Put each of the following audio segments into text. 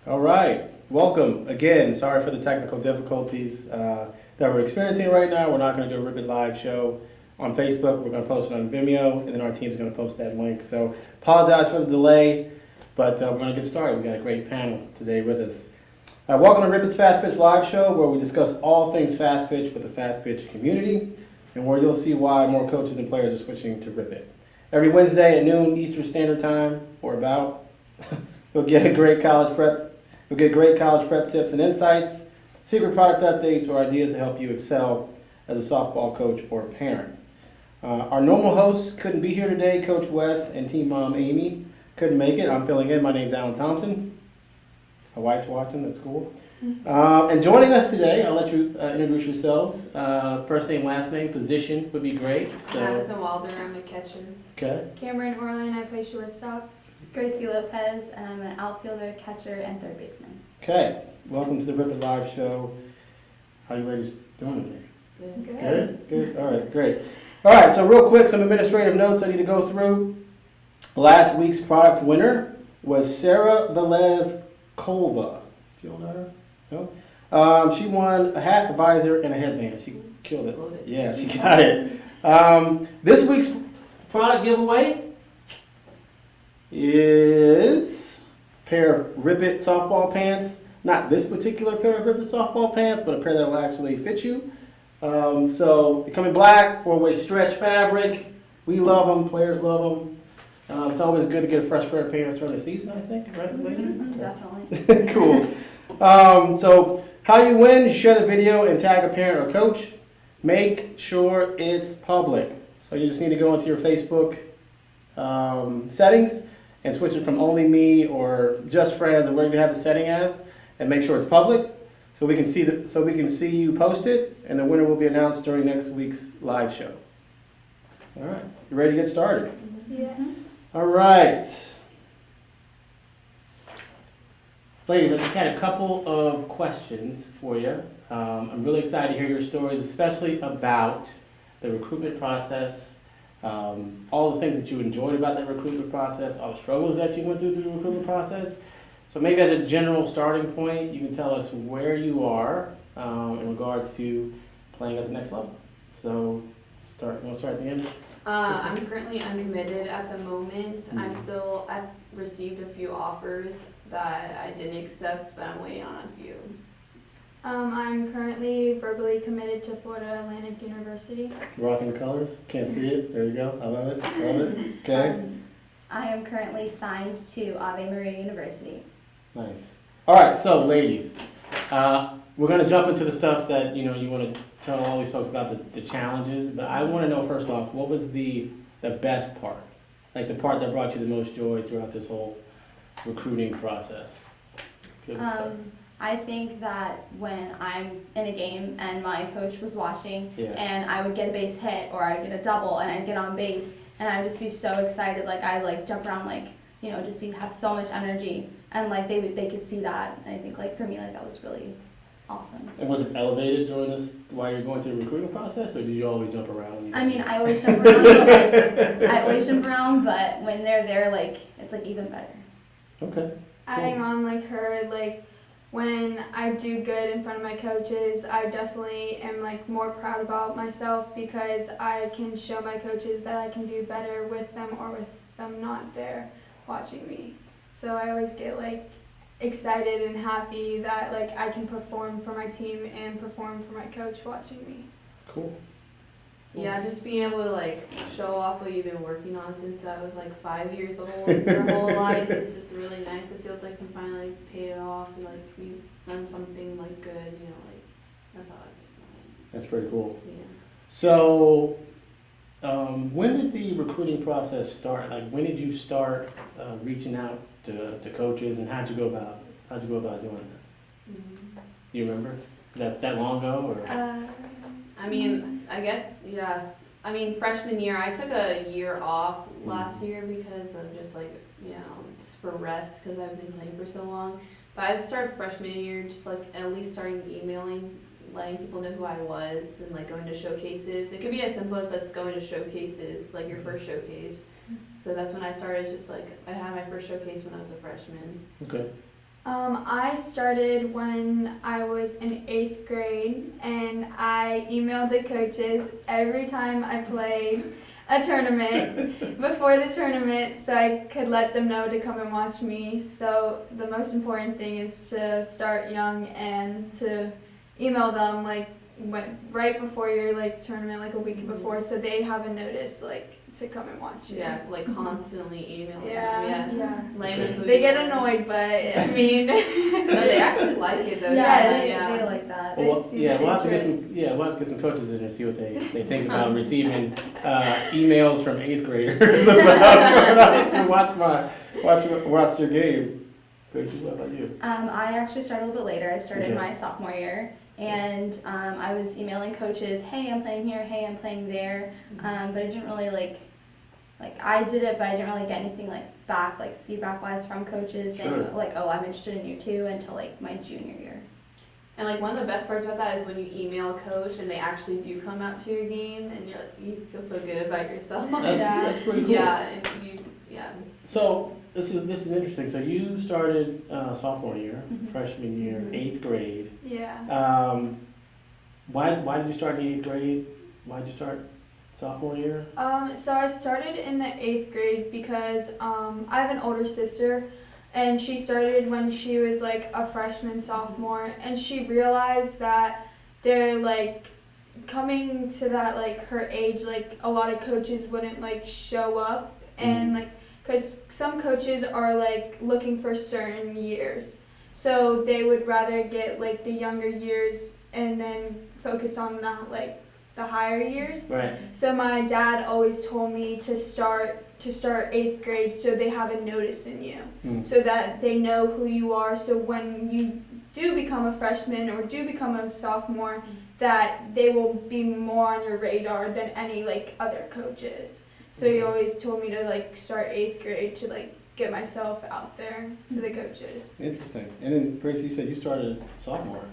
All right, welcome again. Sorry for the technical difficulties that we're experiencing right now. We're not going to do a Ribbit Live show on Facebook. We're going to post it on Vimeo, and then our team's going to post that link. So apologize for the delay, but we're going to get started. We've got a great panel today with us. Welcome to Ribbit's Fastpitch Live Show, where we discuss all things Fastpitch with the Fastpitch community, and where you'll see why more coaches and players are switching to Ribbit. Every Wednesday at noon Eastern Standard Time, or about, you'll get great college prep tips and insights, secret product updates, or ideas to help you excel as a softball coach or parent. Our normal hosts couldn't be here today. Coach Wes and team mom Amy couldn't make it. I'm filling in. My name's Alan Thompson. My wife's watching. That's cool. And joining us today, I'll let you introduce yourselves. First name, last name, position would be great. So. Madison Wilder, I'm a catcher. Okay. Cameron Orland, I play shortstop. Gracie Lopez, and I'm an outfielder, catcher, and third baseman. Okay. Welcome to the Ribbit Live Show. How you ladies doing today? Good. Good? All right, great. All right, so real quick, some administrative notes I need to go through. Last week's product winner was Sarah Velez-Kolva. Do you all know her? No? She won a hat, a visor, and a headband. She killed it. Yeah, she got it. This week's product giveaway is a pair of Ribbit softball pants. Not this particular pair of Ribbit softball pants, but a pair that will actually fit you. So they come in black, 4-way stretch fabric. We love them. Players love them. It's always good to get a fresh pair of pants during the season, I think, right, ladies? Mm-hmm, Okay. definitely. Cool. So how you win, you share the video and tag a parent or coach. Make sure it's public. So you just need to go into your Facebook settings and switch it from only me or just friends or whatever you have the setting as, and make sure it's public so we can see you post it, and the winner will be announced during next week's live show. All right, you ready to get started? Yes. All right. Ladies, I just had a couple of questions for you. I'm really excited to hear your stories, especially about the recruitment process, all the things that you enjoyed about that recruitment process, all the struggles that you went through the recruitment process. So maybe as a general starting point, you can tell us where you are in regards to playing at the next level. So you want to start at the end? I'm currently uncommitted at the moment. I've received a few offers that I didn't accept, but I'm waiting on a few. I'm currently verbally committed to Florida Atlantic University. Rocking the colors. Can't see it. There you go. I love it. Love it. Okay. I am currently signed to Ave Maria University. Nice. All right. So, ladies, we're going to jump into the stuff that you want to tell all these folks about the challenges. But I want to know first off, what was the best part, like the part that brought you the most joy throughout this whole recruiting process? I think that when I'm in a game and my coach was watching, and I would get a base hit or I'd get a double and I'd get on base and I'd just be so excited, like I'd jump around, like have so much energy, and like they could see that, and I think like for me, like that was really awesome. And was it elevated during this while you're going through the recruiting process, or did you always jump around? I always jump around, but when they're there, like it's like even better. Okay. Adding on like her, like when I do good in front of my coaches, I definitely am like more proud about myself because I can show my coaches that I can do better with them or with them not there watching me. So I always get like excited and happy that like I can perform for my team and perform for my coach watching me. Cool. Yeah, just being able to like show off what you've been working on since I was like 5 years old, your whole life. It's just really nice. It feels like you finally paid it off and like you've done something like good, like that's how I feel. That's pretty cool. Yeah. So, when did the recruiting process start? Like, when did you start reaching out to coaches, and how'd you go about doing that? Mm-hmm. Do you remember that long ago, or? I mean, I guess, yeah. I mean, freshman year, I took a year off last year because of just like, just for rest because I've been playing for so long. But I've started freshman year just like at least starting emailing, letting people know who I was and like going to showcases. It could be as simple as us going to showcases, like your first showcase. So that's when I started, just like, I had my first showcase when I was a freshman. Okay. I started when I was in 8th grade, and I emailed the coaches every time I played a tournament before the tournament so I could let them know to come and watch me. So the most important thing is to start young and to email them like right before your like tournament, like a week before, so they have a notice like to come and watch you. Yeah, like constantly emailing Yeah, them. Yes. yeah. Laying them who They you get are. annoyed, but Yeah. I mean, No, they actually like it though. Yes. Yeah. They like that. They see the We'll have to get interest. we'll have to get some coaches in there and see what they think about receiving emails from 8th graders about to watch your game. Gracie, what about you? I actually started a little bit later. I started Okay. my sophomore year, and I was emailing coaches, hey, I'm playing here, hey, I'm playing there, but I didn't really like I did it, but I didn't really get anything like back, like feedback-wise from coaches, Sure. and like, oh, I'm interested in you too, until like my junior year. And like one of the best parts about that is when you email a coach and they actually do come out to your game and you feel so good about yourself. That's pretty cool. Yeah, and yeah. So this is interesting. So you started sophomore year, Mhm. freshman year, Mhm. 8th grade. yeah. Why did you start in 8th grade? Why did you start sophomore year? So I started in the 8th grade because I have an older sister, and she started when she was like a freshman, sophomore, and she realized that they're like coming to that like her age, like a lot of coaches wouldn't like show up, and like because some coaches are like looking for certain years, so they would rather get like the younger years and then focus on the higher years. Right. So my dad always told me to start 8th grade so they have a notice in you, so that they know who you are, so when you do become a freshman or do become a sophomore, that they will be more on your radar than any like other coaches. So he always told me to like start 8th grade to like get myself out there to the coaches. Interesting. And then Grace, you said you started sophomore,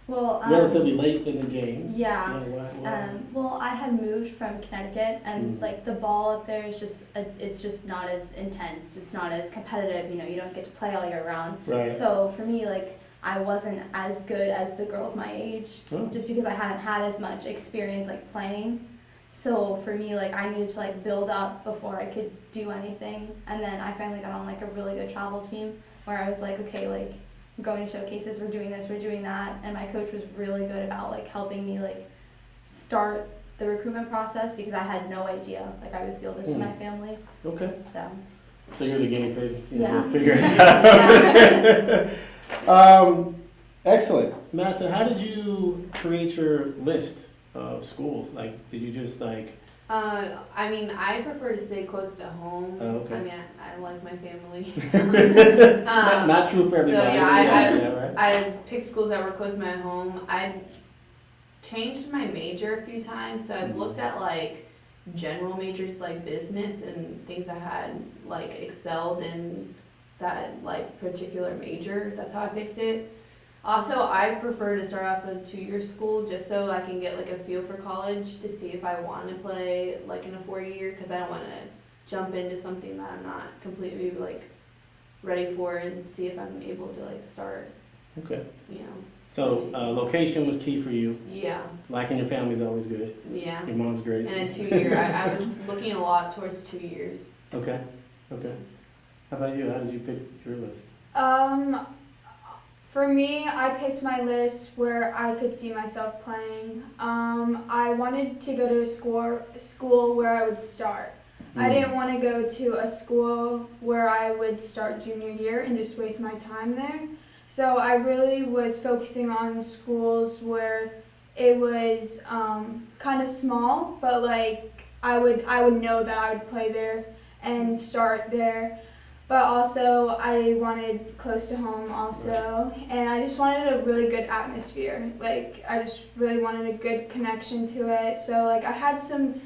Well, relatively late in the game. yeah. Why? Well, I had moved from Connecticut, and Mhm. like the ball up there is just it's just not as intense. It's not as competitive. You know, you don't get to play all year round. Right. So for me, like I wasn't as good as the girls my age, Oh. just because I hadn't had as much experience like playing. So for me, like I needed to like build up before I could do anything, and then I finally got on like a really good travel team where I was like, okay, like we're going to showcases, we're doing this, we're doing that, and my coach was really good about like helping me like start the recruitment process because I had no idea. Like I was the oldest in my family, Okay. so So you're the guinea pig. You Yeah. Figure it out. Excellent. Madison, how did you create your list of schools? Like, did you just like? I mean, I prefer to stay close to home. Oh, okay. I mean, I like my family. Not true for everybody. So yeah, right? I picked schools that were close to my home. I changed my major a few times, so I've looked at like general majors like business and things I had like excelled in that like particular major. That's how I picked it. Also, I prefer to start off with a 2-year school just so I can get like a feel for college to see if I want to play like in a 4-year, because I don't want to jump into something that I'm not completely like ready for and see if I'm able to like start, Okay. you know. So location was key for you. Yeah, Liking your family is always good. yeah. Your mom's great. And a 2-year, I was looking a lot towards 2 years. Okay. Okay. How about you? How did you pick your list? For me, I picked my list where I could see myself playing. I wanted to go to a school where I would start. I didn't want to go to a school where I would start junior year and just waste my time there. So I really was focusing on schools where it was kind of small, but like I would know that I would play there and start there. But also I wanted close to home also, and I just wanted a really good atmosphere. Like I just really wanted a good connection to it. So like I had some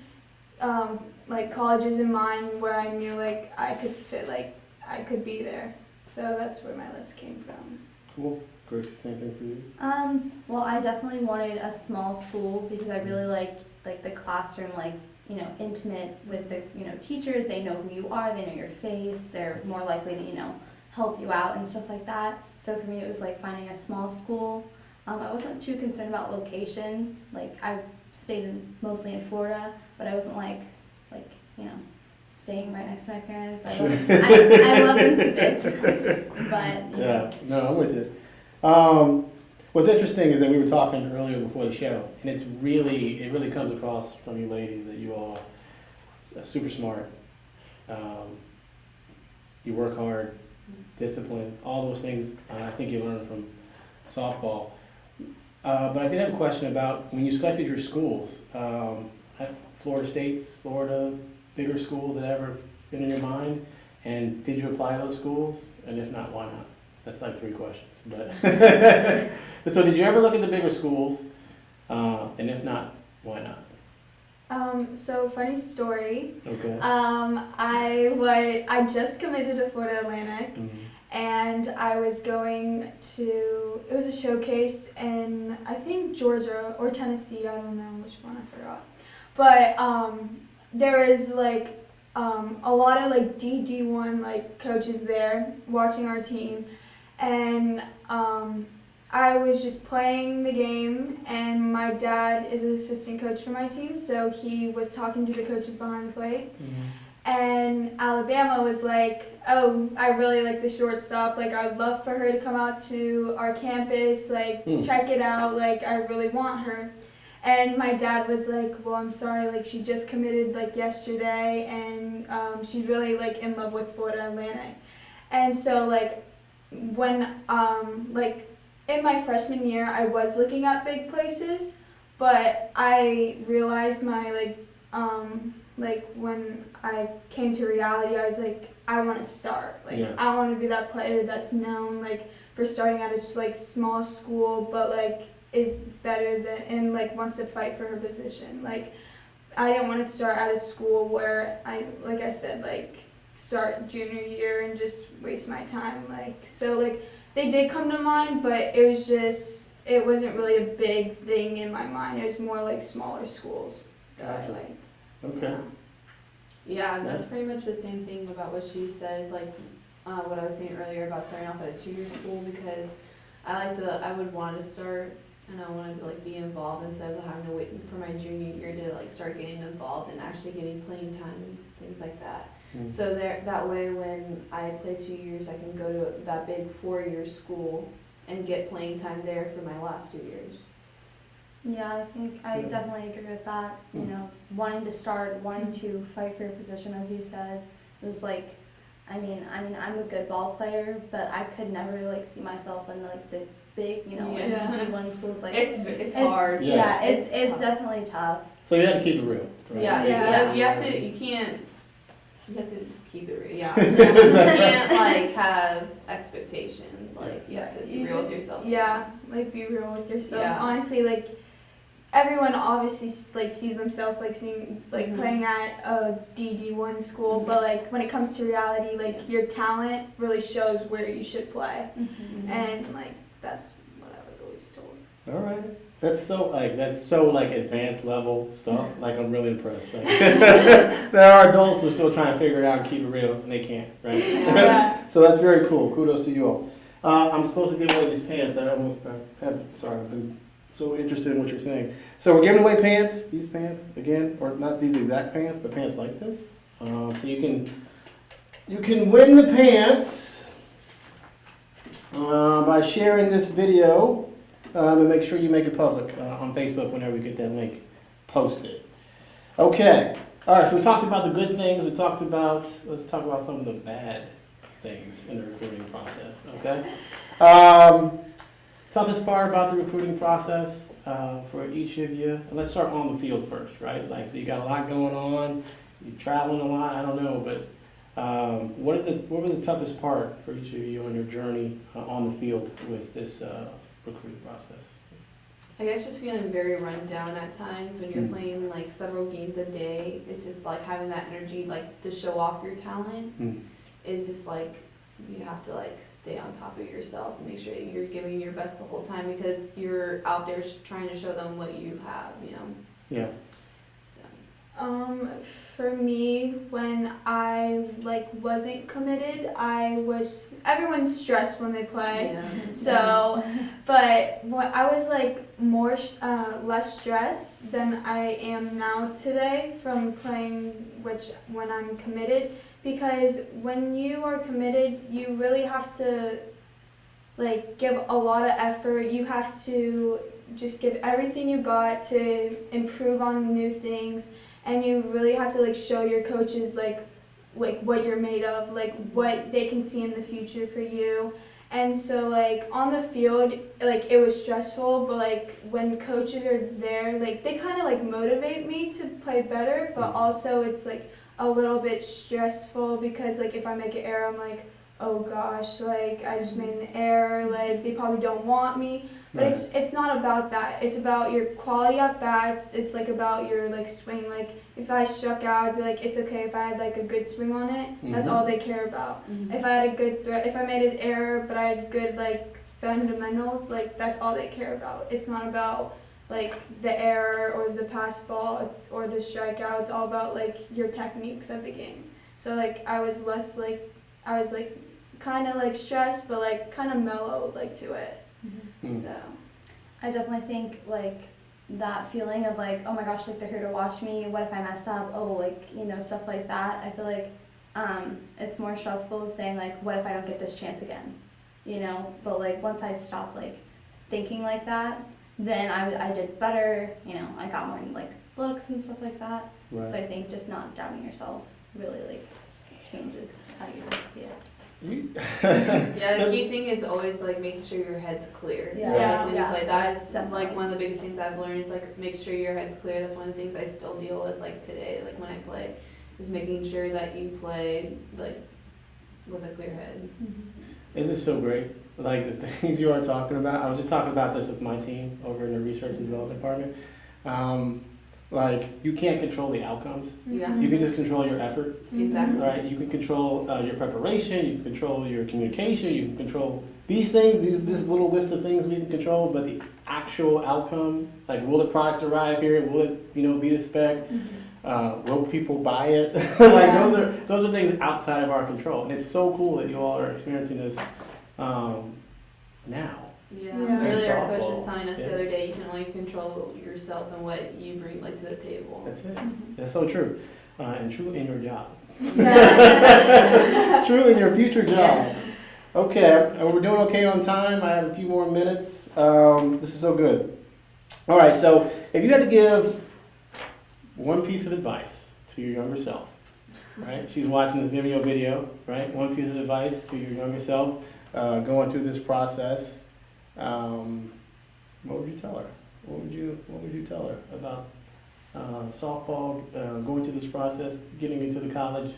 like colleges in mind where I knew like I could fit, like I could be there. So that's where my list came from. Cool. Grace, the same thing for you? well, I definitely wanted a small school because I really liked like the classroom, like, you know, intimate with the, you know, teachers. They know who you are, they know your face, they're more likely to, you know, help you out and stuff like that. So for me, it was like finding a small school. I wasn't too concerned about location. Like I stayed mostly in Florida, but I wasn't like you know, staying right next to my parents. I love them to bits, but Yeah, no, I'm with you. What's interesting is that we were talking earlier before the show, and it really comes across from you ladies that you all are super smart. You work hard, discipline, all those things I think you learn from softball. But I did have a question about when you selected your schools, Florida State's, Florida, bigger schools that ever been in your mind? And did you apply to those schools? And if not, why not? That's like 3 questions. But so did you ever look at the bigger schools? And if not, why not? So funny story. Okay. I just committed to Florida Atlantic, Mm-hmm. and I was going to, it was a showcase in, I think, Georgia or Tennessee, I don't know which one, I forgot. But there is like a lot of like D1 like coaches there watching our team, and I was just playing the game, and my dad is an assistant coach for my team, so he was talking to the coaches behind the plate. Mm-hmm. And Alabama was like, oh, I really like the shortstop, like I'd love for her to come out to our campus, like check it out, like I really want her. And my dad was like, well, I'm sorry, like she just committed like yesterday, and she's really like in love with Florida Atlantic. And so like when like in my freshman year, I was looking at big places, but I realized my like when I came to reality, I was like, I want to start. Like Yeah. I want to be that player that's known like for starting at a like small school, but like is better than and like wants to fight for her position. Like I didn't want to start at a school where like I said, like start junior year and just waste my time. Like so like they did come to mind, but it wasn't really a big thing in my mind. It was more like smaller schools that Gotcha. I liked. Okay. Yeah, that's pretty much the same thing about what she said. Is like what I was saying earlier about starting off at a 2-year school, because I would want to start and I wanted to like be involved instead of having to wait for my junior year to like start getting involved and actually getting playing time and things like that. So that way when I play 2 years, I can go to that big 4-year school and get playing time there for my last 2 years. yeah, I think I definitely agree with that. You know, wanting to start, wanting to fight for your position, as you said, it was like, I mean, I'm a good ball player, but I could never like see myself in like the big, you know, like D1 schools. Like It's hard. Yeah, it's tough. definitely tough. So you had to keep it real. Right? Yeah, you have to keep it real. Yeah, you can't like have expectations. Like you have to be real with yourself. Yeah, like be real with yourself. Yeah. Honestly, like everyone obviously like sees themselves like seeing like playing at a D1 school, but like when it comes to reality, like your talent really shows where you should play, and like that's what I was always told. All right. That's so like advanced level stuff. Like I'm really impressed. Like, there are adults who are still trying to figure it out and keep it real, and they can't, right? Yeah. So that's very cool. Kudos to you all. I'm supposed to give away these pants. I've been so interested in what you're saying. So we're giving away pants. These pants again, or not these exact pants, but pants like this. So you can win the pants by sharing this video. And make sure you make it public on Facebook whenever you get that link posted. Okay. All right, so we talked about the good things. Let's talk about some of the bad things in the recruiting process, okay? Toughest part about the recruiting process for each of you. Let's start on the field first, right? Like, so you got a lot going on. You're traveling a lot, I don't know, but what was the toughest part for each of you on your journey on the field with this recruiting process? I guess just feeling very run down at times when you're playing like several games a day. It's just like having that energy like to show off your talent. Is just like you have to like stay on top of yourself and make sure that you're giving your best the whole time, because you're out there trying to show them what you have, you know. Yeah. For me, when I wasn't committed, everyone's stressed when they play. Yeah. So, but I was more less stressed than I am now today from playing, when I'm committed, because when you are committed, you really have to give a lot of effort. You have to just give everything you got to improve on new things, and you really have to show your coaches what you're made of, what they can see in the future for you. And so on the field, it was stressful, but when coaches are there, they kind of motivate me to play better, but also it's a little bit stressful because if I make an error, I'm oh gosh, I just made an error, they probably don't want me. But it's not about that. It's about your quality at bats. It's about your swing. If I struck out, I'd be it's okay if I had a good swing on it. That's all they care about. If I had a good if I made an error but I had good fundamentals, that's all they care about. It's not about the error or the pass ball or the strikeout. It's all about your techniques of the game. So I was less I was kind of stressed, but kind of mellow to it. So I definitely think that feeling of oh my gosh, they're here to watch me, what if I mess up, stuff like that. I feel it's more stressful saying what if I don't get this chance again, but once I stopped thinking like that, then I did better, I got more looks and stuff like that. Right. So I think just not doubting yourself really changes how you see it. Yeah, the key thing is always making sure your head's clear. Yeah. When you play, that is Definitely. one of the biggest things I've learned is making sure your head's clear. That's one of the things I still deal with today, when I play, is making sure that you play with a clear head. This is so great. The things you are talking about. I was just talking about this with my team over in the research and development department. You can't control the outcomes. Yeah. You can just control your effort. Exactly. Right? You can control your preparation, you can control your communication, you can control these things, this little list of things we can control, but the actual outcome, will the product arrive here, will it, be the spec, will people buy it? Those are things outside of our control. And it's so cool that you all are experiencing this now. Yeah. Yeah. Really, our Softball. coach was telling us the other day, you can only control yourself and what you bring to the table. That's it. That's so true. And true in your job. Yes. True in your future jobs. Okay, we're doing okay on time. I have a few more minutes. This is so good. All right, so if you had to give one piece of advice to your younger self, right? She's watching this video, right? One piece of advice to your younger self going through this process. What would you tell her? What would you tell her about softball, going through this process, getting into the colleges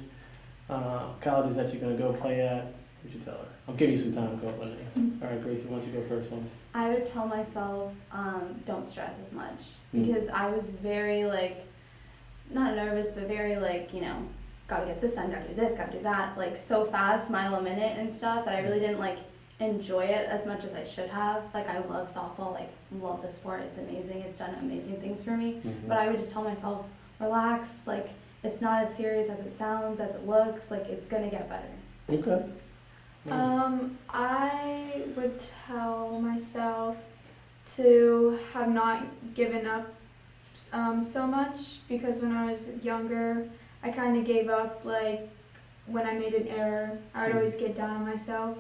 that you're going to go play at? What would you tell her? I'll give you some time to go. All right, Gracie, why don't you go first on this? I would tell myself, don't stress as much, because I was very not nervous, but very gotta get this done, gotta do this, gotta do that, so fast, mile a minute and stuff, that I really didn't enjoy it as much as I should have. I love softball, love the sport, it's amazing, it's done amazing things for me, but I would just tell myself, relax, it's not as serious as it sounds, as it looks, it's gonna get better. Okay. Nice. I would tell myself to have not given up so much, because when I was younger, I kind of gave up. When I made an error, I would always get down on myself.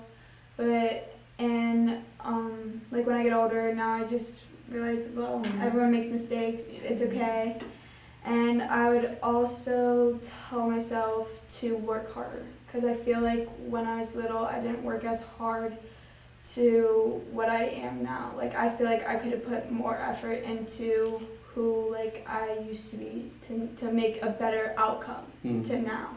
But when I get older now, I just realize, everyone makes mistakes. It's okay. And I would also tell myself to work harder, because I feel when I was little, I didn't work as hard to what I am now. I feel I could have put more effort into who I used to be to make a better outcome to now.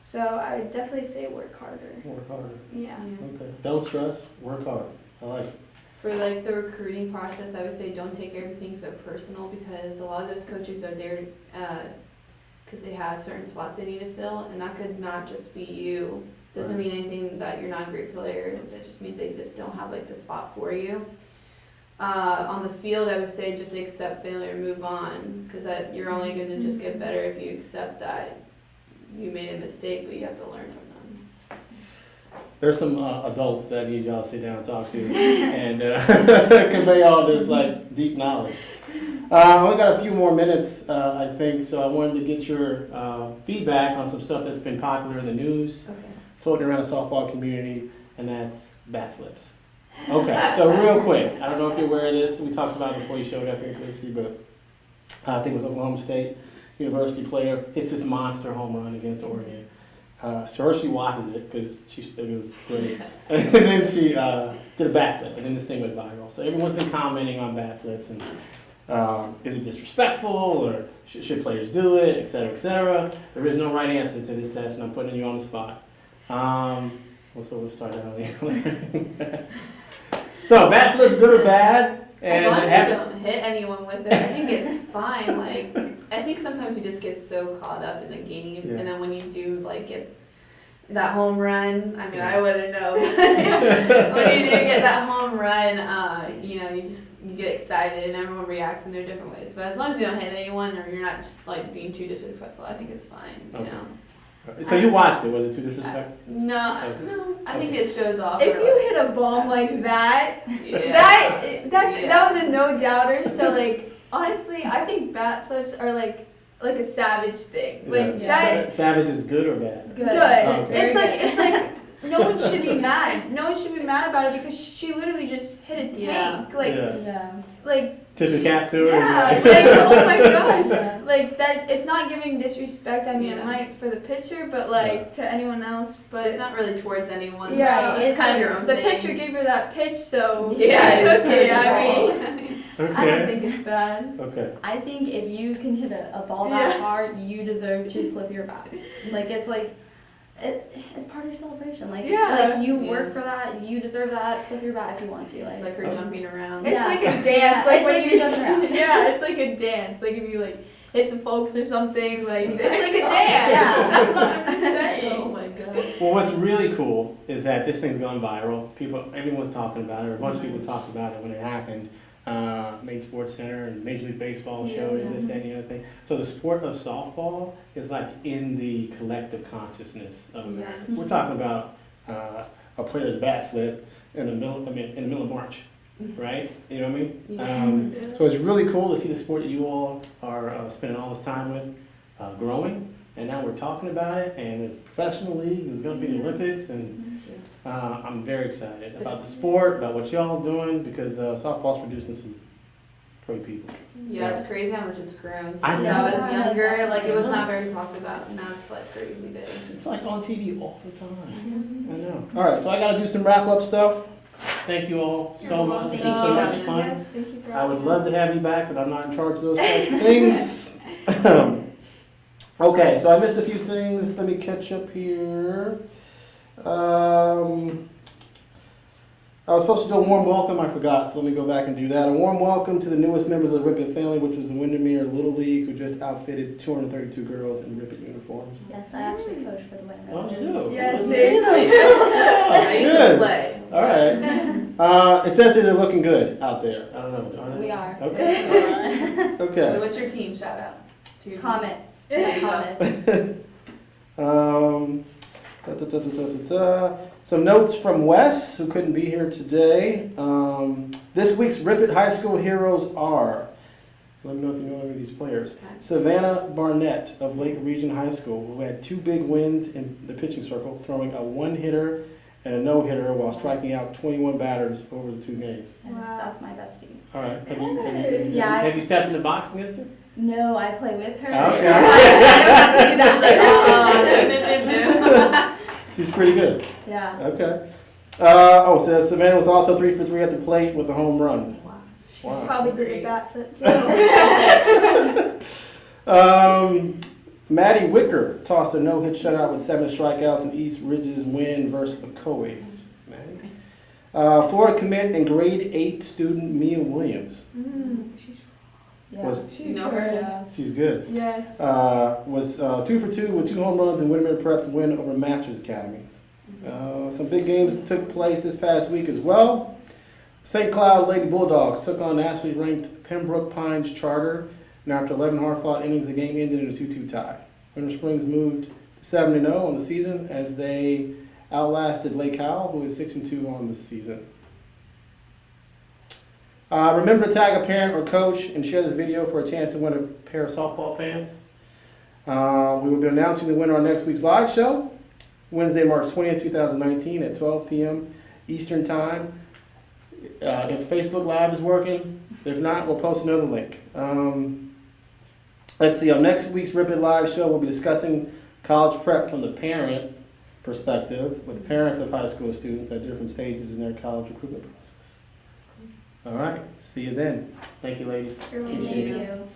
So I would definitely say work harder. Work harder. Yeah. Okay. Don't stress. Work hard. I like it. For the recruiting process, I would say don't take everything so personal, because a lot of those coaches are there because they have certain spots they need to fill, and that could not just be you. Doesn't mean anything that you're not a great player. That just means they just don't have the spot for you. On the field, I would say just accept failure and move on, because you're only going to just get better if you accept that you made a mistake, but you have to learn from them. There's some adults that need y'all to sit down and talk to and convey all this like deep knowledge. I only got a few more minutes, I think, so I wanted to get your feedback on some stuff that's been popular in the news, Okay. floating around the softball community, and that's backflips. Okay, so real quick, I don't know if you're aware of this, we talked about it before you showed up here, Casey, but I think it was Oklahoma State University player hits this monster home run against Oregon. So first she watches it because it was great, and then she did a backflip, and then this thing went viral. So everyone's been commenting on backflips and is it disrespectful or should players do it, et cetera, et cetera. There is no right answer to this test, and I'm putting you on the spot. So we'll start out on the So backflips, good or bad? As long as you don't hit anyone with it, I think it's fine. Like, I think sometimes you just get so caught up in the game, Yeah. and then when you do like get that home run, I mean, I wouldn't know. When you do get that home run, you know, you get excited, and everyone reacts in their different ways. But as long as you don't hit anyone, or you're not just like being too disrespectful, I think it's fine. You Okay. know. So you watched it? Was it too disrespectful? No, I think it shows off. If for, you like, hit a bomb like that, yeah. that was a no doubter. So like honestly, I think bat flips are like a savage thing. Like Yeah. that. Savage is good or bad? Good. Okay. It's like no one should be mad. No one should be mad about it because she literally just hit a tank. Yeah. Like Tip the cap to her. yeah, and like oh my gosh. Yeah. Like that, it's not giving disrespect. I mean, Yeah. it might for the pitcher, but like to anyone else. But it's But not really towards anyone. Yeah, it's kind of your own the thing. pitcher gave her that pitch, so Yeah, it's okay. kind of I mean, cool. I don't Okay. think it's bad. Okay. I think if you can hit a ball that Yeah. hard, you deserve to flip your bat. It's part of your celebration. Yeah. Like you Yeah. work for that, you deserve that. Flip your bat if you want to. It's like her jumping around. It's Yeah. like a dance, Yeah, like it's when like you you're jumping around. yeah, it's like a dance. Like if you like hit the folks or something, like it's like a Yeah. dance. I'm just Oh saying. my god. Well, what's really cool is that this thing's gone viral. Everyone's talking about it, or a bunch of people talked about it when it happened. Made Sports Center and Major League Baseball showed it, this, that, and the other thing. So the sport of softball is like in the collective consciousness of America. We're talking about a player's bat flip in the middle of March, right? You know what I mean? So it's really cool to see the sport that you all are spending all this time with growing. And now we're talking about it, and there's professional leagues, there's going to be the Olympics, and I'm very excited about the sport, about what y'all are doing, because softball's producing some pro people. Yeah, it's crazy how much it's grown. Since I I, know. was younger, like it was not very talked about, and now it's like crazy big. It's like on TV all the time. I know. All right, so I got to do some wrap-up stuff. Thank you all so much. It's been so much fun. Yes, thank you for I would having love us. to have you back, but I'm not in charge of those types of things. Okay, so I missed a few things. Let me catch up here. I was supposed to do a warm welcome, I forgot, so let me go back and do that. A warm welcome to the newest members of the Rippet family, which was the Windermere Little League, who just outfitted 232 girls in Rippet uniforms. Yes, I actually coach for the Windermere. Oh, you do? Yes, Well, same. I used to good. play. All right. It says here they're looking good out there. I don't know. We are. Okay. Wait, Okay. what's your team? Shout out to your Comments. There you go. Comments. Some notes from Wes, who couldn't be here today. This week's Rippet High School heroes are, let me know if you know any of these players. Okay. Savannah Barnett of Lake Region High School, who had 2 big wins in the pitching circle, throwing a 1-hitter and a no-hitter while striking out 21 batters over the 2 games. Yes, Wow. that's my bestie. All right. Yeah. Have you stepped in the box against her? No, I play with her. Oh, I yeah. don't have to do that. No. She's pretty good. Yeah. Okay. So that Savannah was also 3 for 3 at the plate with a home run. Wow. Wow. Probably did a bat flip. Maddie Wicker tossed a no-hit shutout with 7 strikeouts in East Ridge's win versus Ocoee. Maddie. Florida commit and grade 8 student Mia Williams. Yeah. Was You know her? Yeah. she's good. Yes. Was 2 for 2 with 2 home runs and Windermere Prep's win over Masters Academies. Some big games took place this past week as well. St. Cloud Lady Bulldogs took on nationally ranked Pembroke Pines Charter, and after 11 hard-fought innings, the game ended in a 2-2 tie. Winter Springs moved to 7-0 on the season as they outlasted Lake Howell, who is 6-2 on the season. Remember to tag a parent or coach and share this video for a chance to win a pair of softball pants. We will be announcing the winner on next week's live show, Wednesday, March 20th, 2019 at 12 p.m. Eastern Time. If Facebook Live is working, if not, we'll post another link. Let's see, on next week's Rip It Live show, we'll be discussing college prep from the parent perspective with the parents of high school students at different stages in their college recruitment process. All right, see you then. Thank you, ladies. You're Thank welcome. you.